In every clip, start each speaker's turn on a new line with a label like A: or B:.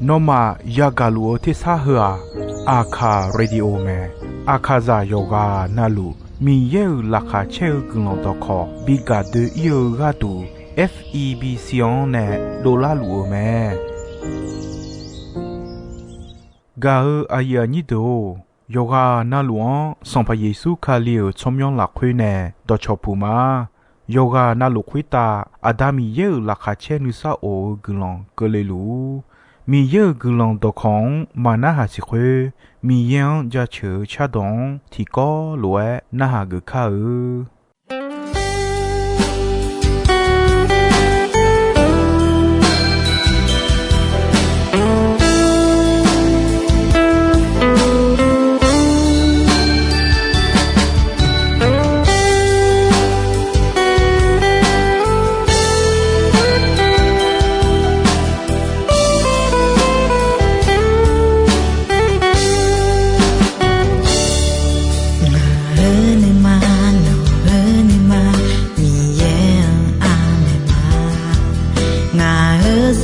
A: นอมายากาลูที่ซาหัวอาคาเรดิโอเมอาคาซาโยกานาลูมีเยอลักาเชลกุลตอคอบิกาเดเยกาตู FEB ซิออนเนโดลาลูเมกาอายานิโดโยกานาลูอันสัมพเยซูคาลีชมยองลักคุยเนดอชอปูมาโยกานาลูคุยตาอาดามีเยอลักาเชนุซาโอกุลองกเลลูมีเยอะกุลองตอของมานาหาสิคุมียังจะเชื่อชาดงที่ก็รวยนาหากึข้า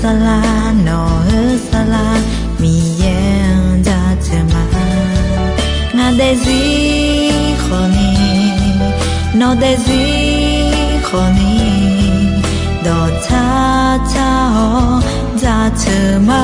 B: สลาโนสลามีเย็นจะเธอมางาเดซีคนนี้โนเดซีคนนี้ดอชาชาโอจะเธอมา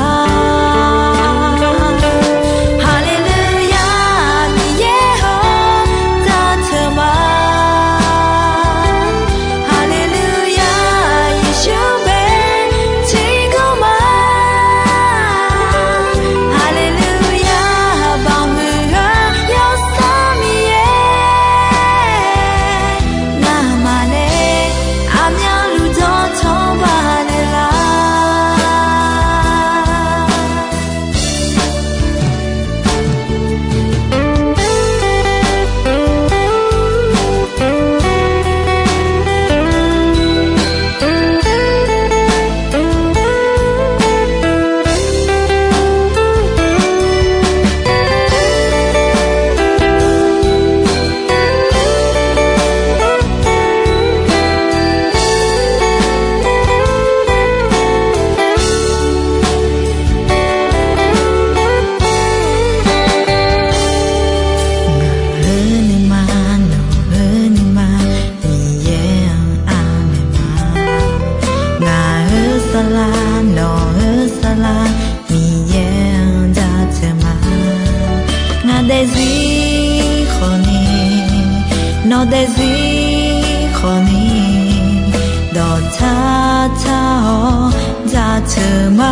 B: โนเดซีคนนี้ดอชาชาโอจะเธอมา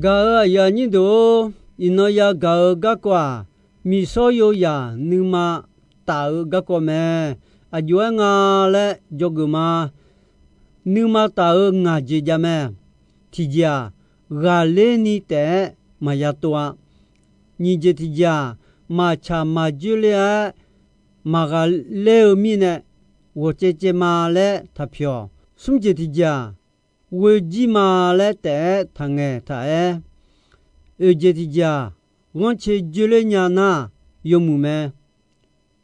B: กาอยานิโดอินอยากากกว่ามีโซโยยานึมาตากกว่าแม่อายุงาและจกมานึมาตางาเจจาแม่ที่จากาเลนิเตมายาตัว
C: 你这的家马查马就了马个六米呢我这马来他票送这的家我几马来的他哎他哎这的家我这就了伢那有木咩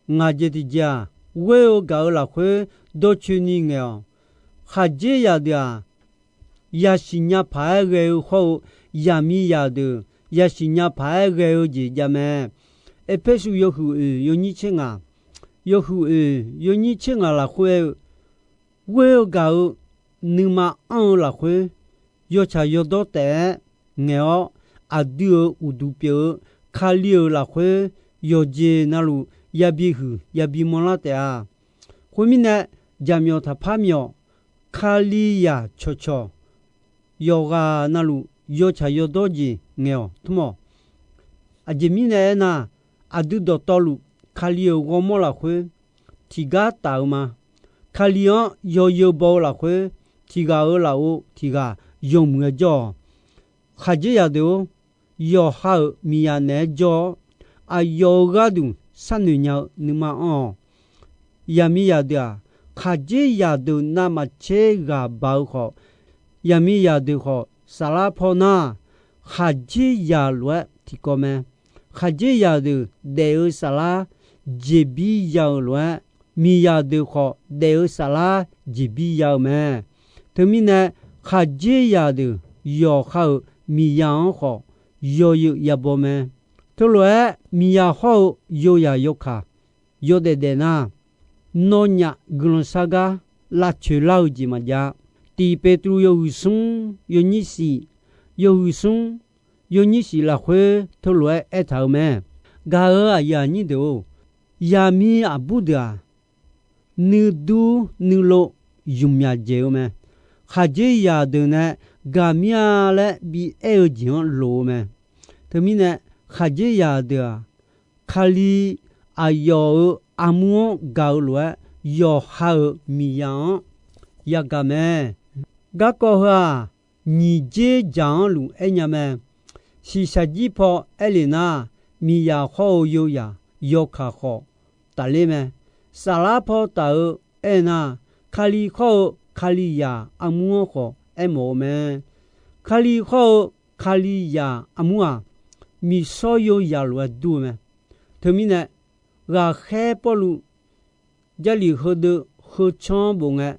C: 我这的家我有搞了会多去你哦哈这样的呀新呀拍个后呀米呀的呀新呀拍个这家咩别说有户有你钱啊有户有你钱啊了会我有搞你嘛安了会有茶有多的我啊丢有度标卡留了会有这那路也比户也比莫拉的啊后面呢家苗他怕苗卡里呀悄悄有个那路有茶有多的我怎么啊这面呢那啊丢到道路卡里有我莫了会提个到嘛卡里有包了会提个二了哦提个有么着哈这呀的有好米呀呢着啊有个的三女鸟你嘛哦呀米呀的哈这呀的那么这个包好呀米呀的好萨拉坡那哈这呀乱提个咩哈这呀的得萨拉这比呀乱米呀的好得萨拉这比呀咩他们呢哈这呀的有好米呀好有呀不咩他说米呀好有呀有卡有的那nonya gulsaga la chulao ji ma ja ti petru yo sung yo ni si la hwe to lo e thau me ga a ya ni do ya mi abuda nu du nu lo yum ya je me ha je ya de na ga mi la bi e ji lo me to mi ne ha je ya de khali ayo amu gao lue yo hao mi yang ya ga me ga ko ha ni je jang lu e nya me si sa ji po elina mi ya ho yo ya yo kha ho ta le me sa la po ta e na khali ho khali ya amu ho e mo me khali ho khali ya amu a mi so yo ya lu du me to mi ne ga khe polu jali hodo ho chon bonga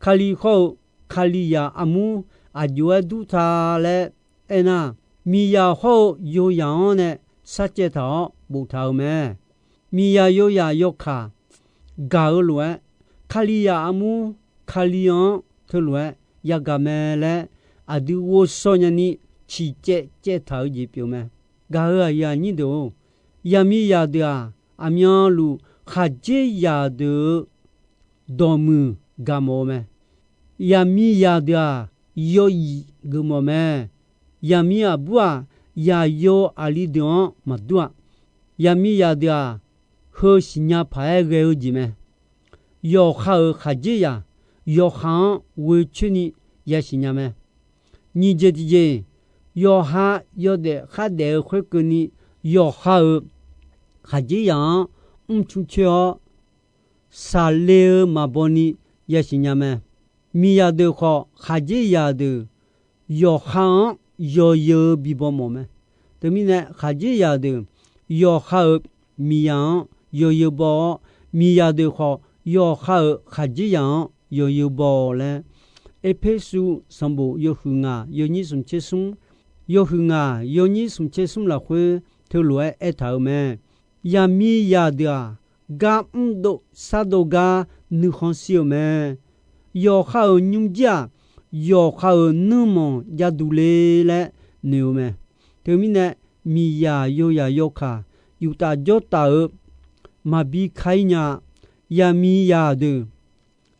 C: khali kho khali ya amu ajwa du tha le ena mi ya ho yo yang ne sa che tho bu thau me mi ya yo ya yo kha ga lo khali ya amu khali yon tho lo ya ga me le adu wo so nya ni chi che thau ji pyo me ga ya ni do ya mi ya da amyan lu khaje ya de domu gamo me yami ya da yo yi gamo me yami abua ya yo ali don madua yami ya da ho sinya phae ge ji me yo kha khaje ya yo khan we chuni ya sinya me ni je di je yo ha yo de kha de khwe ku ni yo kha khaje ya chu cho sa le ma boni ya sinya me mi ya de kho khaje ya de yo khan yo bi bo mo me de mi ne khaje ya de yo kha mi ya yo bo mi ya de kho yo kha khaje ya yo bo le e pe su sambo yo hunga yo ni sum che sum yo hunga yo ni sum che sum la khwe to lo e thau me ya mi ya da ga ndo sa do ga nu khon siu me yo khao nyum ja yo khao nu mo ja du le nu me te mi ne mi ya yo kha yu ta jo ta ma bi khai nya ya mi ya de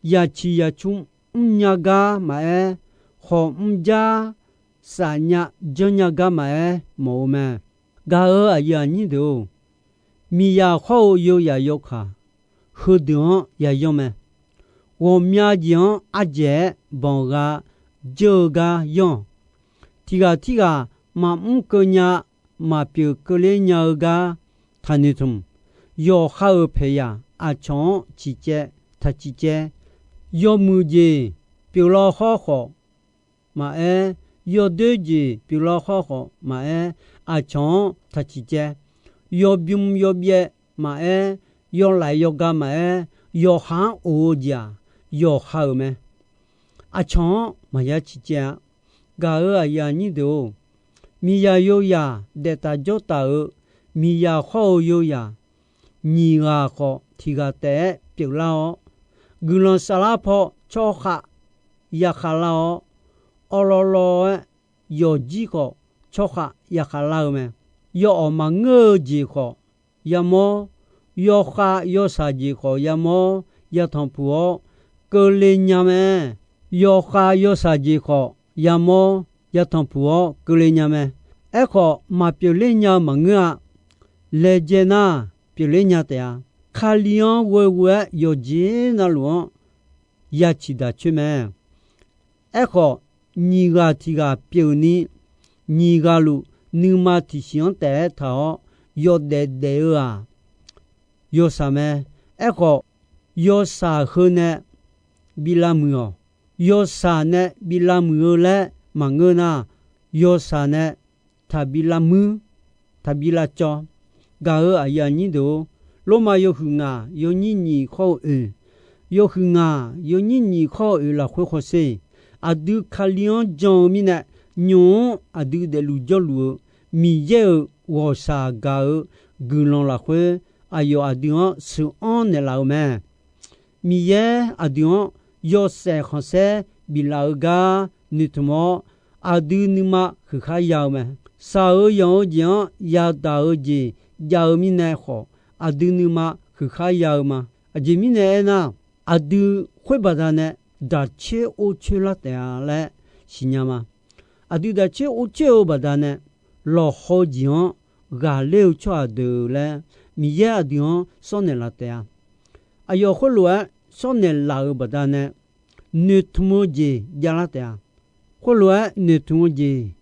C: ya chi ya chung nya ga ma e ho ja sa nya jo nya ga ma e mo me ga a ya ni do mi ya ho yo ya yo kha hu de ya yo me wo mya jian a je bon ga jo ga yo ti ga ma ko nya 马表格里鸟个他那种要好培养阿强季节他季节要木节表老好好嘛要对节表老好好嘛阿强他季节要病要别嘛要来要干嘛要喊我家要好咩阿强嘛也季节噶阿呀你都米呀有呀得ta就ta米呀好有呀你啊好提个得表老古人沙拉坡炒下呀哈老奥罗罗有几个炒下呀哈老咩要嘛我几个要么要哈要啥几个要么要同铺个人呀咩要哈要啥几个要么要同铺个人呀咩个嘛表人呀嘛我来接那表人呀的呀卡里昂我有几那路呀起的去咩个你个提个表你个路你嘛提醒的他有的的啊有啥咩个有啥好呢比拉姆有啥呢比拉姆嘞嘛我那有啥呢他比拉姆他比拉叫噶阿呀你都罗马有哼啊有你好有哼啊有你好啦会好些啊都卡里昂讲咪呢牛啊都的路叫路米也我啥噶古龙啦会啊有啊都是安的老咩米也啊都有些好些比老个你怎么啊都你嘛去开要咩啥有讲要到的要米呢好啊都你嘛去开要嘛啊这米呢那啊都会把它呢打切我去了的来是呀嘛啊都打切我就把它呢老好讲ga leo cho de le mi ya dion sonne la te a yo ho lo sonne la ba da ne ne tumo je ya la te a ho lo ne tumo je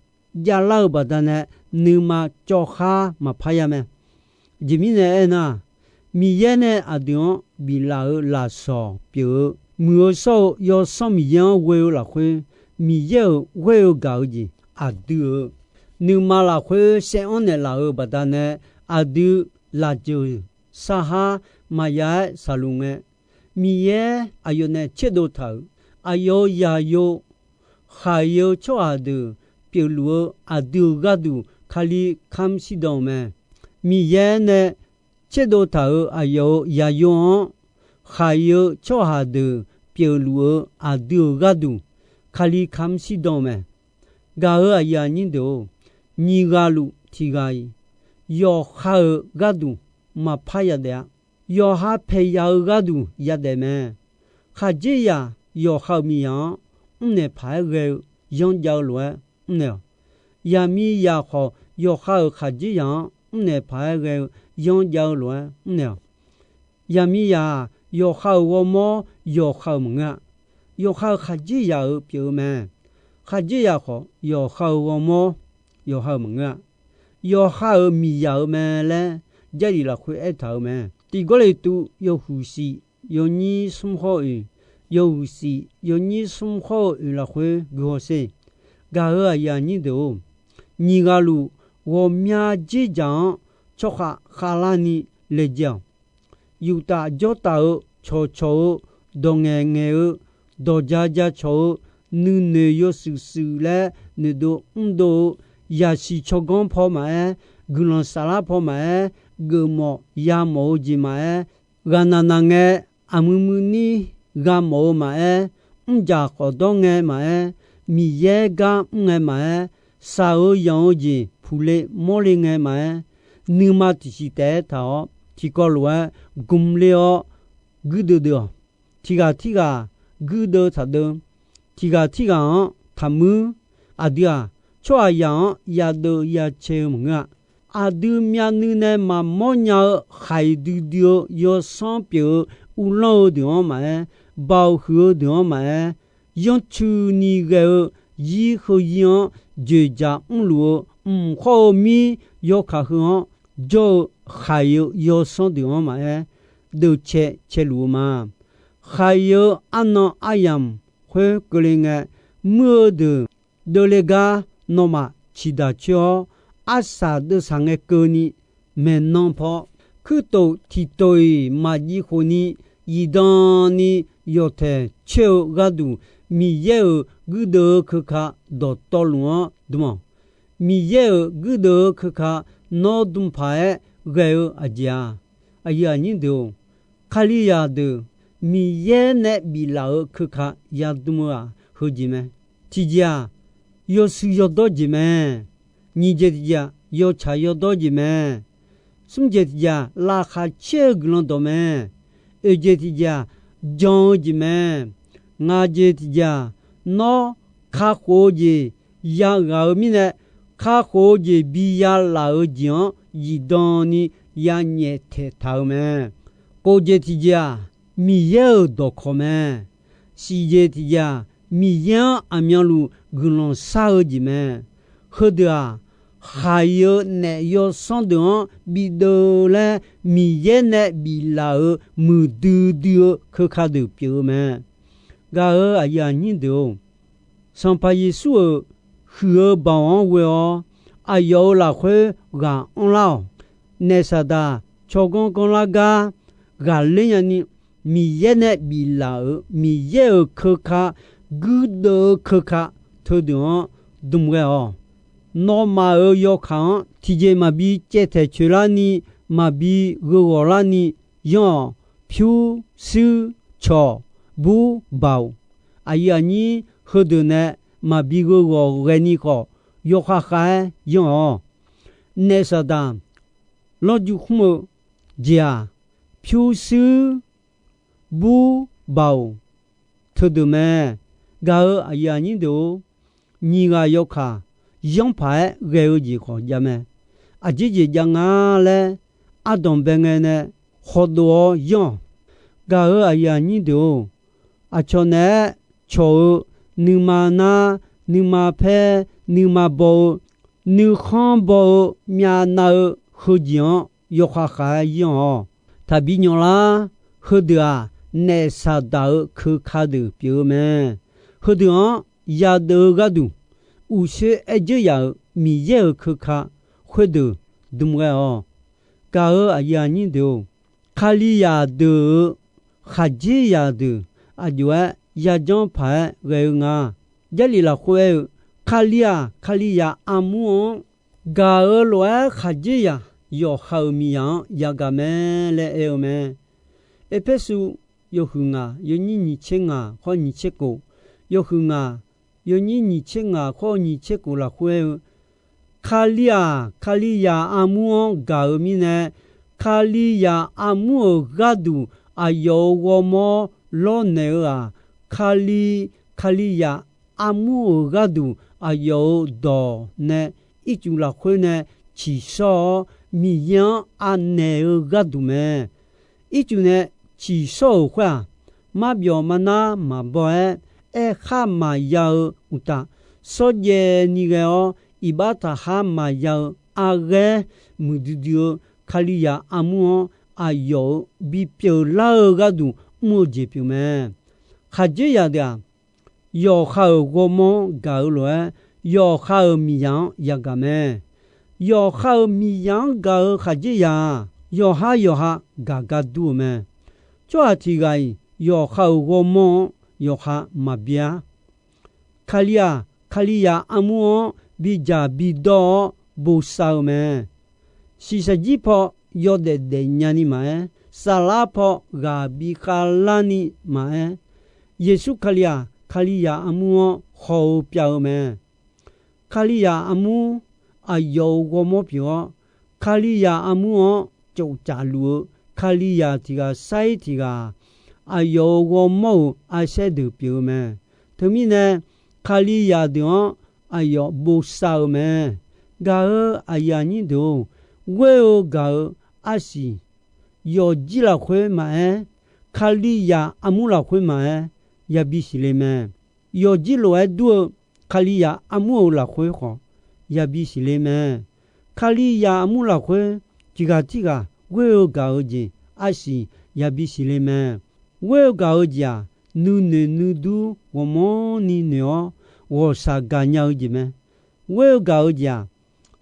C: ya la ba da ne ni ma cho kha ma pha ya me ji mi ne na mi ye ne a dion bi la so pyo mu so yo so mi yan we la khwe mi ye we ga ji a du nếu mà là khơi sẽ on này là ở bên đó này adu là chưa sa ha mà ya salung ấy mi ye ayo này chế độ thở ayo ya yo hayo cho adu biểu lúa adu gadu khali kham si đâu mà mi ye này chế độ thở ayo ya yo hayo cho adu biểu lúa adu gadu khali kham si đâu mà ga ở ya nhìn đâu你个路提个要好个度嘛怕呀的要好培养个度也得咩还这样要好米样呢怕个养家乱呢呀米也好要好还这样呢怕个养家乱呢呀米呀要好我么要好么啊要好还这样表咩还这样好要好我么有好么啊有好米有咩咧这里啦会爱头咩第个来都有呼吸有你生活有呼吸有你生活啦会个些噶啊呀你都你个路我面这讲做下哈拉尼来讲有大就大吵吵动眼眼多家家吵你有事咧你都都ya si chogon po ma gulon sala po ma gumo ya mo ji ma gana na nge amumuni ga mo ma nja ko dong nge ma mi ye ga nge ma sa o yang ji phule mo le nge ma ni ma ti si te ta ti ko lo gum le o gu de de ti ga gu de ta de ti ga ta mu adia cho yang ya do ya che mga adu mya nu ne ma mo nya khai du dio yo san pyo u lo de ma bao hu de ma yon chu ni ge yi ho yan je ja un luo 后面有卡和就还有上的嘛都切路嘛，还有安那阿样会个人么的都那个那么其他叫阿啥的上个个呢没弄破，去到提对嘛以后呢，一旦呢有的超个度米有个多可卡到到路对吗？米有个多可卡那东派个阿家，哎呀你都。卡里亚的米耶那比老可卡亚多么啊？何姐妹，姐姐有事要多姐妹，你姐姐有茶要多姐妹，什么姐姐拉哈切个啷多妹，二姐姐张姐妹，我姐姐那卡火姐呀熬米呢，卡火姐比呀老讲一当你呀捏铁头妹。高阶体家米有多可咩？细阶体家米样阿苗路跟拢啥个子咩？好的啊，还有那要上的比多嘞米也那比老木多多可卡的表咩？个阿呀你都上把耶稣和保安位哦，阿有拉会个安老那啥的，超讲讲那个。个人呀你米也呢比老米也可卡古多可卡头的东个哦，那嘛要看提前嘛比接台去了你嘛比个了你样票手车不包，哎呀你喝的呢嘛比个你个要哈哈样哦，那啥的老就么家。票数不包，特的咩？个哎呀，你都你个要卡样牌个有几个呀咩？啊，姐姐讲啊嘞，啊东边个呢好多样，个哎呀，你都啊叫呢叫你妈那你妈拍你妈包你汉堡面那好样要哈哈样哦。他比nhau啦，好的啊，那啥到可卡的表妹，好的啊，亚的个度，有些就要米也可卡，会的，懂个哦，噶啊呀你的，卡里亚的，哈吉亚的，啊就啊亚张牌个啊，家里啦会卡里亚阿姆，噶罗哈吉亚。有好米样呀个咩嘞有咩？一般数有很啊，有你千啊，或你千个，有很啊，有你千啊，或你千个啦会。卡里亚阿姆搞米呢？卡里亚阿姆搞度啊有我么老牛啊？卡里亚阿姆搞度啊有多呢？一种啦会呢，至少。米样阿内个度咩？一就呢，起手话马表嘛那马不哈马要有的，所以你个哦，一把他哈马要阿个木丢丢，卡里亚阿姆阿有比表老个度木接表咩？还这样的，要好我们搞了，要好米样也个咩？要好米样个哈这样，要哈嘎嘎多咩？这题个要好我们要哈马边，卡里亚阿姆比加比多不少咩？是实际破要得人你嘛？沙拉破个比卡拉你嘛？耶稣卡里亚阿姆好表咩？卡里亚阿姆。啊有我么表，卡里亚阿姆就假如卡里亚这个赛这个，啊有我么啊赛的表咩？他们呢卡里亚的啊有不少咩？个啊呀你都我有个啊是有几了会买，卡里亚阿姆了会买，也必须嘞咩？有几了多卡里亚阿姆了会好。亚比西里面，卡里亚穆拉会，几个，我有搞的，阿西亚比西里面，我有搞的啊，努都，我么你鸟，我啥干鸟的咩？我有搞的啊，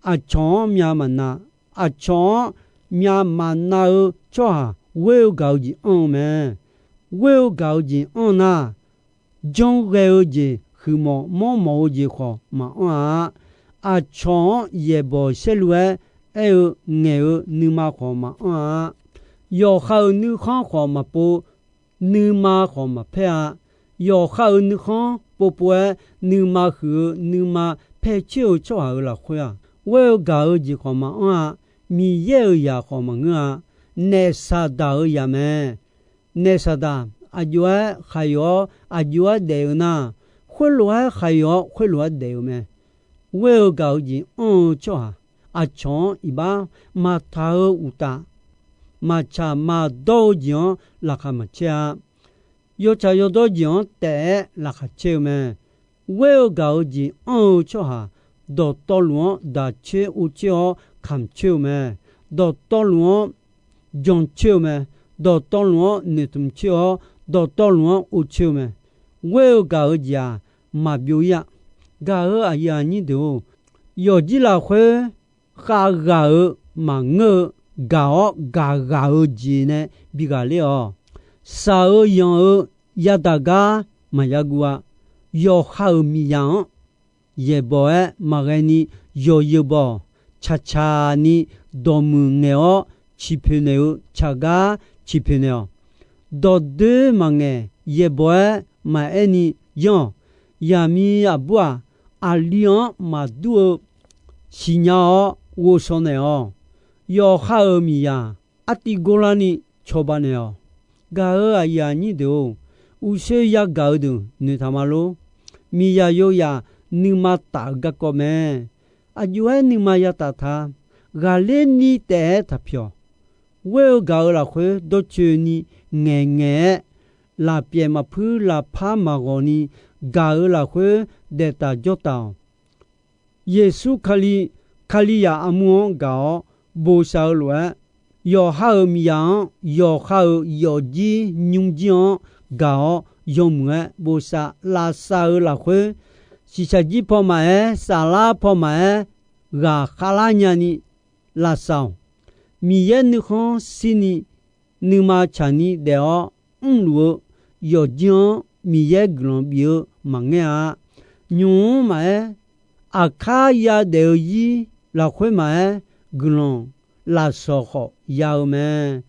C: 阿长苗曼那，阿长苗曼那哦，做哈，我有搞的咩？我有搞的那，将搞的。คือมอจีขอมาอาชอนเยบอเชลเวเอเงนึมาขอมายอข้าวนึข้อขอมาปูนึมาขอมาเพยอข้าวนึข้อปูปูนึมาคือนึมาเพเชี่ยวจ่อละคุยเวลกาจีขอมามีเยอยาขอมาเงเนซาดาอยาแม่เนซาดาอายุขยออายุเดียวนะ会罗还有会罗的咩？我有搞的，做哈，阿长一把马塔尔乌达，马查马多讲拉卡马查，有查有多讲得拉卡切咩？我有搞的，做哈，到多罗达切乌切看切咩？到多罗讲切咩？到多罗你怎切？到多罗乌切咩？我有搞的啊。马表呀，嘎尔呀你都有几拉会哈嘎尔马尔嘎尔吉呢？比嘎了，沙尔样尔呀大家马呀古啊，有哈尔米样，也不哎马个你有不，恰你多么个哦，欺骗了，恰个欺骗了，到底马个也不哎马哎你样。亚米阿布啊，阿里昂马杜西鸟哦，我说呢哦，要哈尔米呀，阿蒂过来呢，瞧吧呢哦，嘎尔阿呀你都，有些呀搞的，你他妈咯，米呀有呀，你妈打个个咩？阿有哎你妈呀打他，阿连你得他票，我要搞了会都去你硬，拉别嘛铺拉帕嘛个你。嘎尔拉会得打脚到，耶稣卡里亚阿姆搞不少乱，有哈尔米样，有哈尔有鸡牛酱搞有么不少拉萨尔拉会，是啥鸡泡买沙拉泡买，嘎哈拉伢尼拉少，米耶你看是你妈产你的哦，路有酱。米耶格表忙呀，牛买阿卡亚德伊拉会买格拉索好要咩？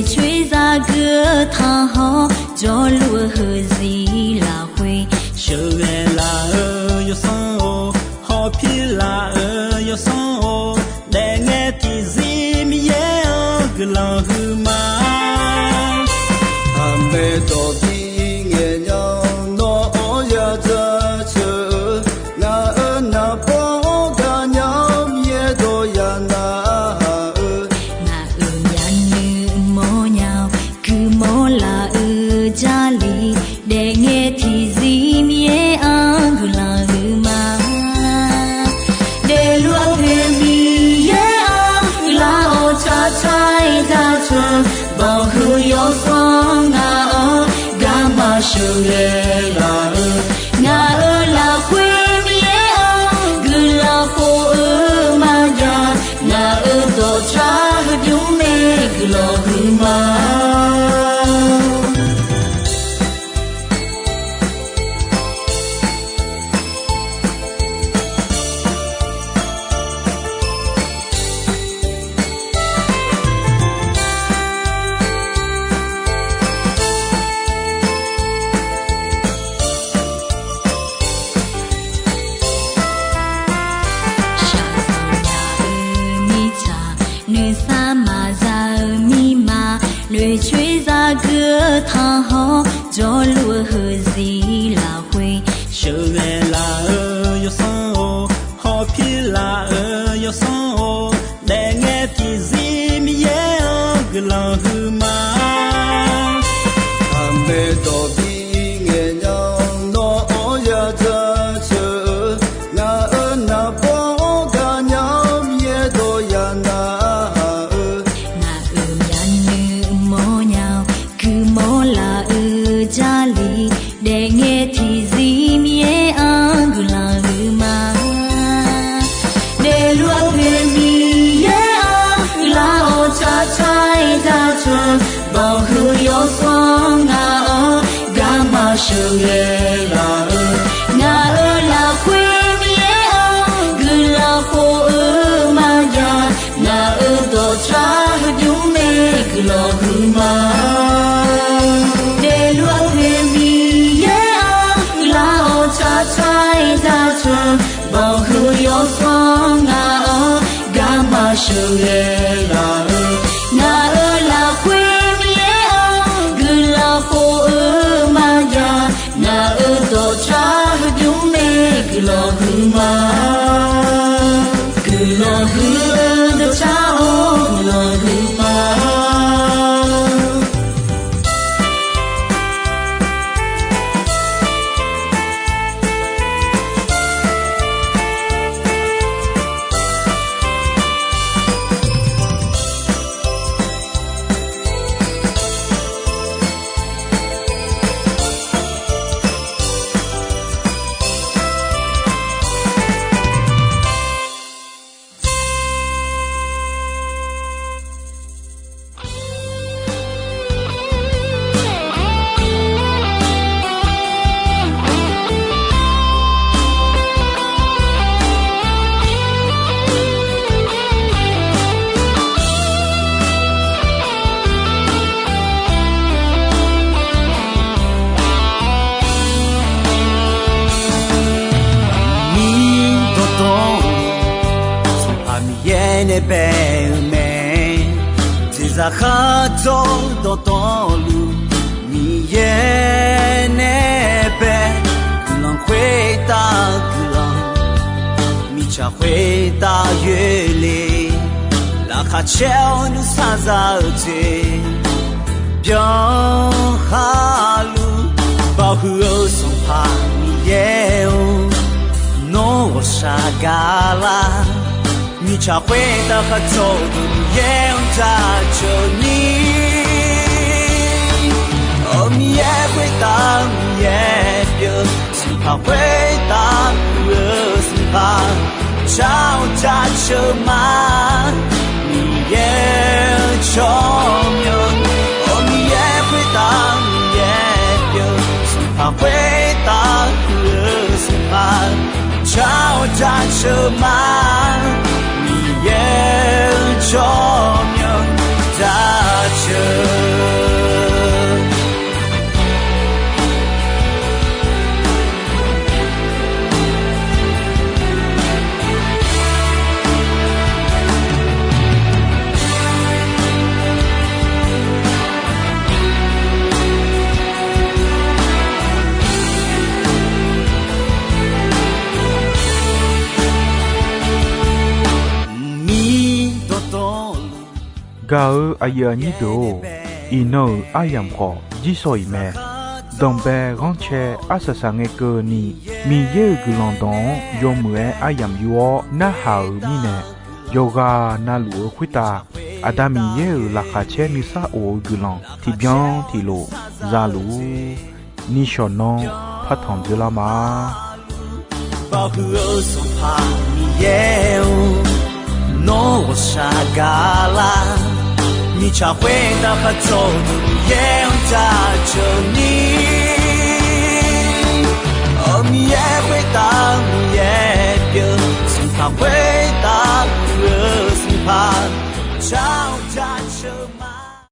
B: 吹咋个汤好，着路和谁拉会？
D: 手来拉儿有送哦，好皮拉儿有送哦，来爱的谁咪也哦个老虎嘛，阿妹多比眼睛诺呀这车，那波个鸟也多呀那。
B: 家里的爱提醒你安个拉个嘛，的路偏离也安个拉哦cha cha ta cha，保护有双啊，干嘛手也拉拉会也安个拉火嘛呀，那多cha个就没个拉个嘛。子拉回，
D: 手爱拉有伤哦，好皮拉有伤哦，来爱皮子米也个老虎嘛，阿妹多比爱娘诺呀这车，那波个娘也多呀那。
B: 家里的爱提子面安古拉鲁玛，的路陪米安古拉奥查查查查，保护有双啊，干嘛手耶拉那拉会米安古拉火玛呀，那多查有没古拉鲁玛。保护有双啊，干嘛手耶拉那拉会面啊，个拉火玛呀，那多查有没个拉虎嘛，个拉虎的查哦，拉虎嘛。
D: 哈走到道路，你也那边，可能回答可能，你才回答月里，拉卡桥努萨扎子，表哈路，保护松帕你也有，诺我沙嘎拉。你才会的和走的也用在这里，哦，你也会当你也有，心怕会当我心怕，吵架车嘛，你也聪明，哦，你也会当你也有，心怕会当我心怕，吵架车嘛。也聪明大车。
A: Gao aya ni do ino ayam ko jisoi me dombe ronche asasange ko ni mi ye gulondon yomwe ayam yuo na hao mi ne yoga na lu khwita adami ye la kha che ni sa o gulon ti bien ti lo za lu ni shonon phathon de la ma
D: 保护松帕你也有诺我沙嘎拉你才会的和走的也用在这里，哦，你也会当你也有，心怕会当我心怕。